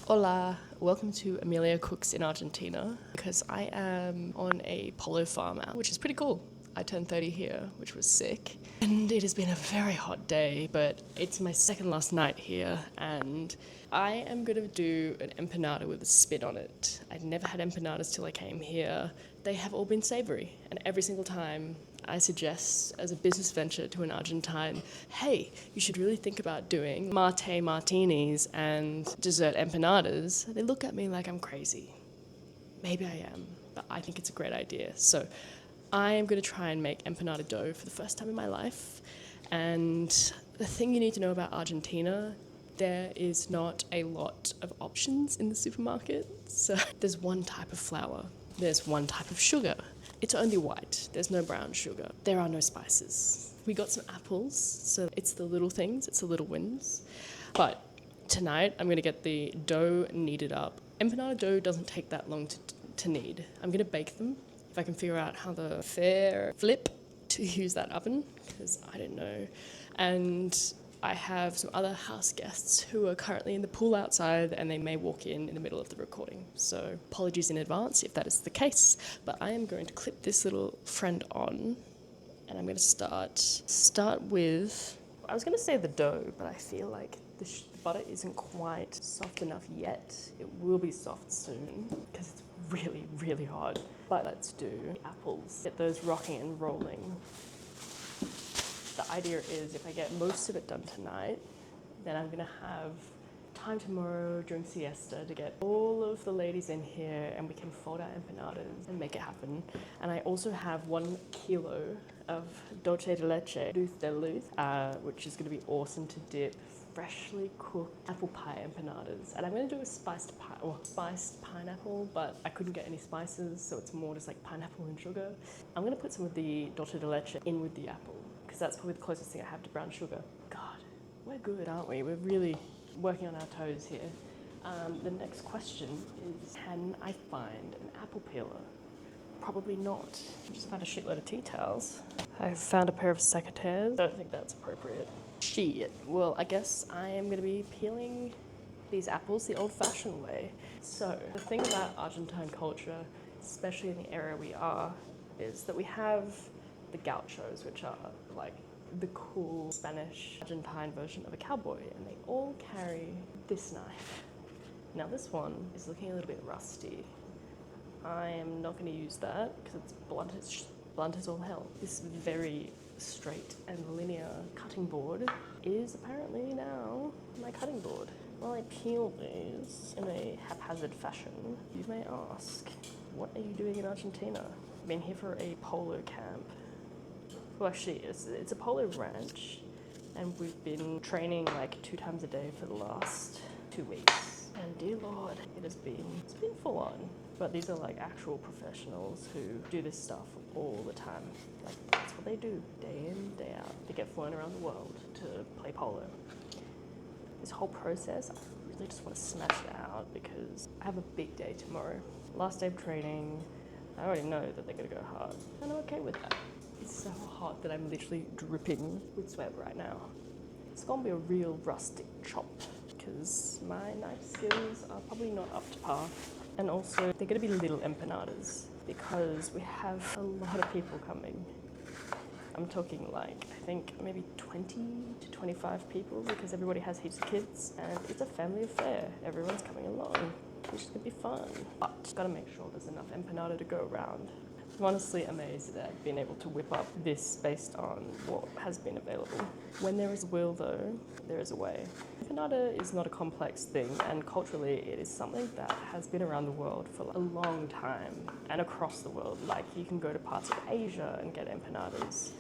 Hola, welcome to Amelia Cooks in Argentina, because I am on a Polo farm out, which is pretty cool. I turned 30 here, which was sick. And it has been a very hot day, but it's my second last night here, and I am going to do an empanada with a spin on it. I'd never had empanadas till I came here. They have all been savory, and every single time I suggest as a business venture to an Argentine, hey, you should really think about doing mate martinis and dessert empanadas. They look at me like I'm crazy. Maybe I am, but I think it's a great idea. So I am going to try and make empanada dough for the first time in my life. And the thing you need to know about Argentina, there is not a lot of options in the supermarket. So there's one type of flour, there's one type of sugar. It's only white, there's no brown sugar. There are no spices. We got some apples, so it's the little things, it's the little wins. But tonight I'm gonna get the dough kneaded up. Empanada dough doesn't take that long to knead. I'm gonna bake them, if I can figure out how the fair flip to use that oven, because I don't know. And I have some other house guests who are currently in the pool outside, and they may walk in the middle of the recording. So apologies in advance if that is the case, but I am going to clip this little friend on, and I'm going to start with, I was going to say the dough, but I feel like the butter isn't quite soft enough yet. It will be soft soon because it's really, really hot. But let's do the apples. Get those rocking and rolling. The idea is if I get most of it done tonight, then I'm gonna have time tomorrow during siesta to get all of the ladies in here and we can fold our empanadas and make it happen. And I also have 1 kilo of Dulce de Leche, which is gonna be awesome to dip freshly cooked apple pie empanadas. And I'm gonna do a spiced pineapple, but I couldn't get any spices, so it's more just like pineapple and sugar. I'm gonna put some of the Dulce de Leche in with the apple, because that's probably the closest thing I have to brown sugar. God, we're good, aren't we? We're really working on our toes here. The next question is, can I find an apple peeler? Probably not. I just found a shitload of tea towels. I found a pair of secateurs. Don't think that's appropriate. Shit. Well, I guess I am going to be peeling these apples the old-fashioned way. So, the thing about Argentine culture, especially in the area we are, is that we have the gauchos, which are like the cool Spanish Argentine version of a cowboy, and they all carry this knife. Now this one is looking a little bit rusty. I am not going to use that because it's blunt as all hell. This very straight and linear cutting board is apparently now my cutting board. While I peel these in a haphazard fashion, you may ask, what are you doing in Argentina? I've been here for a polo camp. Well, actually, it's a polo ranch, and we've been training like 2 times a day for the last 2 weeks. And dear Lord, it's been full on. But these are like actual professionals who do this stuff all the time. Like, that's what they do, day in, day out. They get flown around the world to play polo. This whole process, I really just want to smash it out because I have a big day tomorrow. Last day of training, I already know that they're gonna go hard, and I'm okay with that. It's so hot that I'm literally dripping with sweat right now. It's gonna be a real rustic chop because my knife skills are probably not up to par. And also, they're gonna be little empanadas because we have a lot of people coming. I'm talking like, I think maybe 20 to 25 people because everybody has heaps of kids and it's a family affair. Everyone's coming along, which is gonna be fun. But gotta make sure there's enough empanada to go around. I'm honestly amazed that I've been able to whip up this based on what has been available. When there is a will though, there is a way. Empanada is not a complex thing, and culturally it is something that has been around the world for a long time and across the world. Like, you can go to parts of Asia and get empanadas.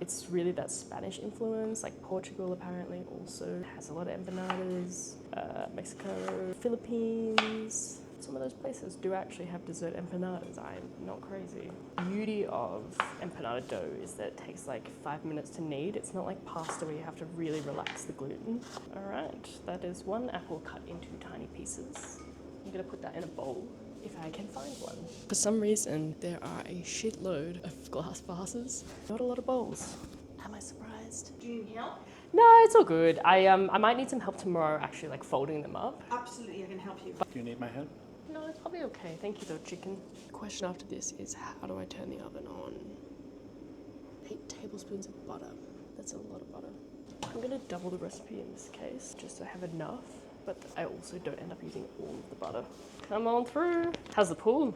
It's really that Spanish influence, like Portugal apparently also has a lot of empanadas, Mexico, Philippines. Some of those places do actually have dessert empanadas. I'm not crazy. The beauty of empanada dough is that it takes like 5 minutes to knead. It's not like pasta where you have to really relax the gluten. All right, that is 1 apple cut into tiny pieces. I'm gonna put that in a bowl if I can find one. For some reason, there are a shitload of glass vases, not a lot of bowls. Am I surprised? Do you need help? No, it's all good. I might need some help tomorrow actually like folding them up. Absolutely, I can help you. Do you need my help? No, it's probably okay. Thank you though, chicken. The question after this is how do I turn the oven on? 8 tablespoons of butter. That's a lot of butter. I'm gonna double the recipe in this case, just so I have enough, but I also don't end up using all of the butter. Come on through. How's the pool?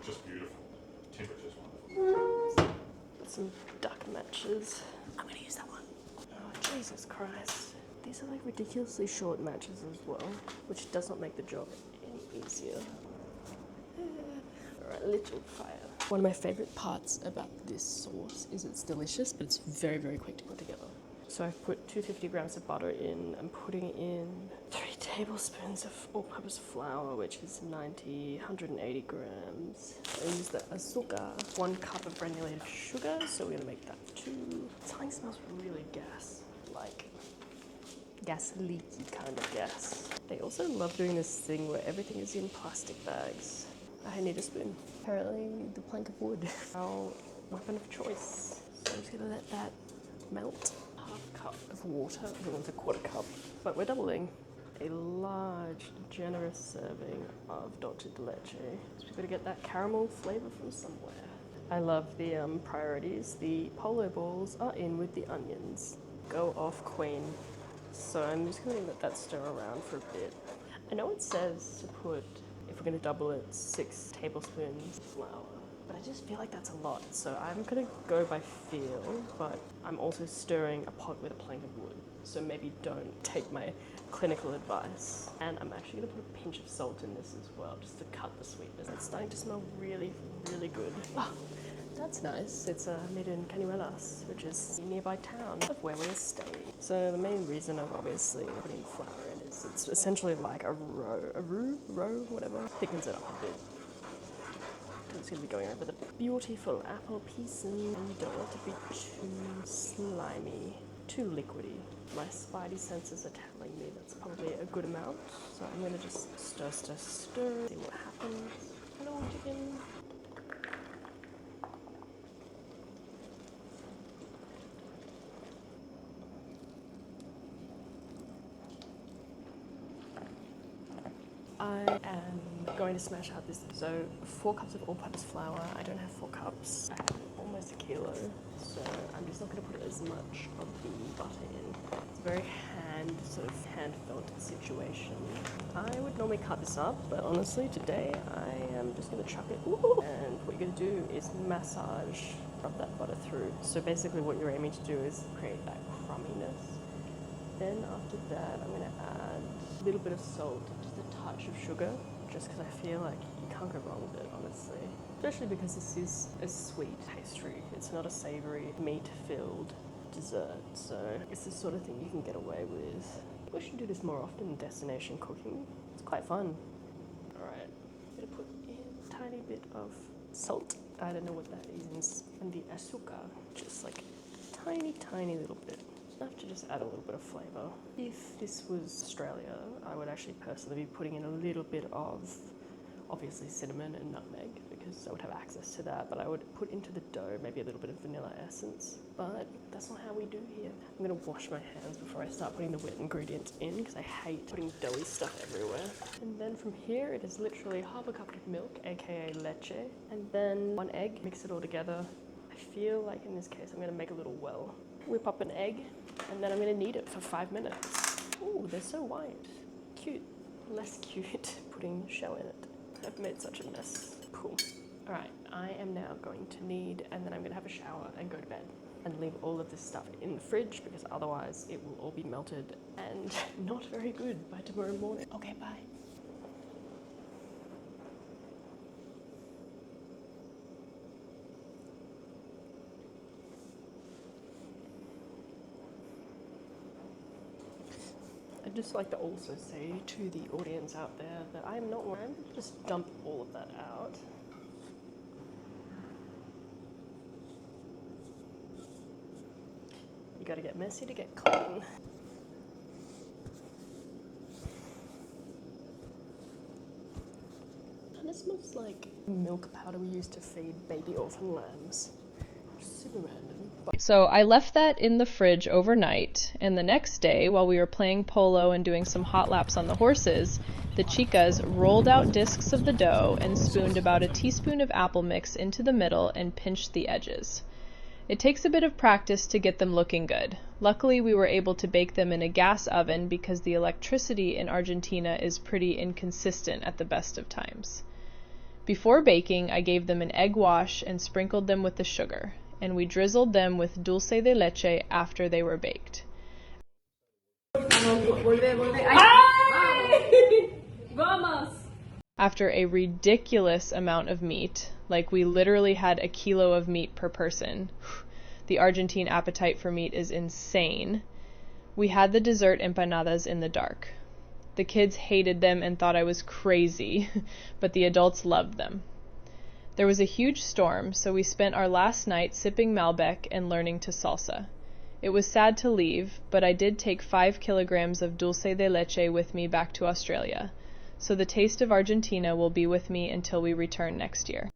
Just beautiful. Temperature's wonderful. Got some duck matches. I'm gonna use that one. Oh, Jesus Christ. These are like ridiculously short matches as well, which does not make the job any easier. Alright, little fire. One of my favorite parts about this sauce is it's delicious, but it's very, very quick to put together. So I've put 250 grams of butter in. I'm putting in 3 tablespoons of all-purpose flour, which is 180 grams. I use the azúcar, 1 cup of granulated sugar, so we're gonna make that 2. Something smells really gas leaky kind of gas. They also love doing this thing where everything is in plastic bags. I need a spoon. Apparently the plank of wood, our weapon of choice. So I'm just gonna let that melt. Half a cup of water, everyone's a quarter cup, but we're doubling. A large, generous serving of Dulce de Leche. So we've got to get that caramel flavor from somewhere. I love the priorities. The Polo balls are in with the onions. Go off, queen. So I'm just going to let that stir around for a bit. I know it says to put, if we're going to double it, 6 tablespoons of flour, but I just feel like that's a lot. So I'm going to go by feel, but I'm also stirring a pot with a plank of wood. So maybe don't take my clinical advice. And I'm actually going to put a pinch of salt in this as well, just to cut the sweetness. It's starting to smell really, really good. Oh, that's nice. It's made in Cañuelas, which is a nearby town of where we're staying. So the main reason of obviously putting flour in is it's essentially like a roux, whatever. Thickens it up a bit. It's going to be going over the beautiful apple pieces. And you don't want to be too slimy, too liquidy. My spidey senses are telling me that's probably a good amount. So I'm going to just stir, see what happens. Hello, chicken. I am going to smash out this. So 4 cups of all-purpose flour. I don't have 4 cups. I have almost a kilo. So I'm just not going to put as much of the butter in. It's a very hand-felt situation. I would normally cut this up, but honestly today I am just going to chuck it. Ooh. And what you're going to do is massage, rub that butter through. So basically what you're aiming to do is create that crumminess. Then after that I'm going to add a little bit of salt, just a touch of sugar, just because I feel like you can't go wrong with it, honestly. Especially because this is a sweet pastry. It's not a savoury, meat-filled dessert, so it's the sort of thing you can get away with. We should do this more often in destination cooking. It's quite fun. Alright, I'm going to put in a tiny bit of salt. I don't know what that is. And the azúcar, just like a tiny little bit. Enough to just add a little bit of flavour. If this was Australia, I would actually personally be putting in a little bit of, obviously, cinnamon and nutmeg, because I would have access to that, but I would put into the dough maybe a little bit of vanilla essence. But that's not how we do here. I'm going to wash my hands before I start putting the wet ingredients in, because I hate putting doughy stuff everywhere. And then from here, it is literally half a cup of milk, aka leche, and then 1 egg, mix it all together. I feel like in this case, I'm going to make a little well. Whip up an egg, and then I'm going to knead it for 5 minutes. Ooh, they're so white. Cute. Less cute putting shell in it. I've made such a mess. Cool. Alright, I am now going to knead, and then I'm going to have a shower and go to bed. And leave all of this stuff in the fridge, because otherwise it will all be melted and not very good by tomorrow morning. Okay, bye. I'd just like to also say to the audience out there that I'm not worried. Just dump all of that out. You gotta get messy to get clean. And it smells like milk powder we used to feed baby orphan lambs. Super random. But So I left that in the fridge overnight, and the next day, while we were playing polo and doing some hot laps on the horses, the chicas rolled out discs of the dough and spooned about a teaspoon of apple mix into the middle and pinched the edges. It takes a bit of practice to get them looking good. Luckily, we were able to bake them in a gas oven because the electricity in Argentina is pretty inconsistent at the best of times. Before baking, I gave them an egg wash and sprinkled them with the sugar, and we drizzled them with dulce de leche after they were baked. After a ridiculous amount of meat, like we literally had a kilo of meat per person, the Argentine appetite for meat is insane, we had the dessert empanadas in the dark. The kids hated them and thought I was crazy, but the adults loved them. There was a huge storm, so we spent our last night sipping Malbec and learning to salsa. It was sad to leave, but I did take 5 kilograms of dulce de leche with me back to Australia, so the taste of Argentina will be with me until we return next year.